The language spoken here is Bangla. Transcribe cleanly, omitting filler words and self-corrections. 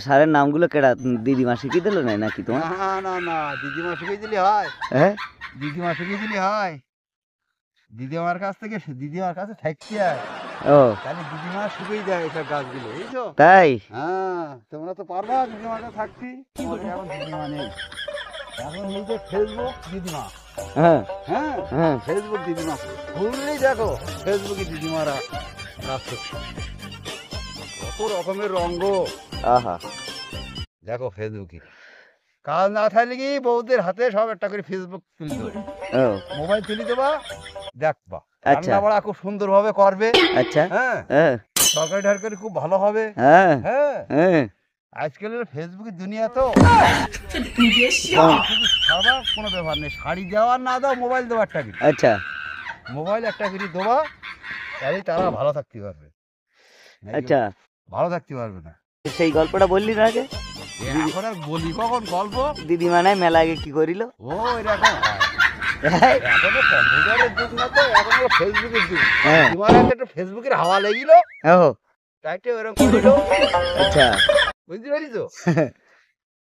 সারের নামগুলো কেডা দিদিমা শিখিয়ে দিল না নাকি তোমার? না না না, দিদিমা শিখিয়ে দিলে হয়? হ্যাঁ, দিদিমা শিখিয়ে দিলে হয়? দিদিমার কাছ থেকে দিদিমার কাছে থাকতে হয়, ও তাহলে দিদিমা শিখিয়ে দেয় এইসব গাছগুলো, বুঝছো? তাই? হ্যাঁ, তোমরা তো পারবা দিদিমার কাছে থাকতে। তোমাদের এখন দিদিমা নেই, এখন এই যে ফেসবুক দিদিমা। হ্যাঁ হ্যাঁ, হ্যাঁ, ফেসবুক দিদিমা খুললেই দেখো ফেসবুকে দিদিমারা কাজ করছে। কত রকমের রঙ্গ আহা, দেখো ফেসবুকে। কাজ না থাকলে কি বউদের হাতে সব একটা করে ফেসবুক তুলে দেবে, ও মোবাইল তুলে দেবা, দেখবা আচ্ছা। রান্না বাড়া খুব সুন্দরভাবে করবে। আচ্ছা, হ্যাঁ, হ্যাঁ তরকারি ঢারকারি খুব ভালো হবে। হ্যাঁ হ্যাঁ, হ্যাঁ, আজকালের ফেসবুকের দুনিয়া তো কেমন? শুধু খাওয়া কোনো ব্যাপার নেই, শাড়ি দেওয়ার না দাও, মোবাইল দেওয়া একটা করে, আচ্ছা, মোবাইল একটা করে দেওয়া, তাহলেই তারা ভালো থাকতে পারবে, নাকি আচ্ছা, ভালো থাকতে পারবে না। সেই গল্পটা বললি না আগে? এখন আর বলি কখন গল্প? দিদিমা নাই মেলা আগে কি করিল? ও এরকম হয়। হ্যাঁ, এখনো কম্পিউটারের যুগ না তো, এখন হলো ফেসবুকের যুগ। হ্যাঁ, তোমার হাতে একটু ফেসবুকের হাওয়া লেগিল, ও তাইতে ওরকম করিল, আচ্ছা, বুঝতে পারিস?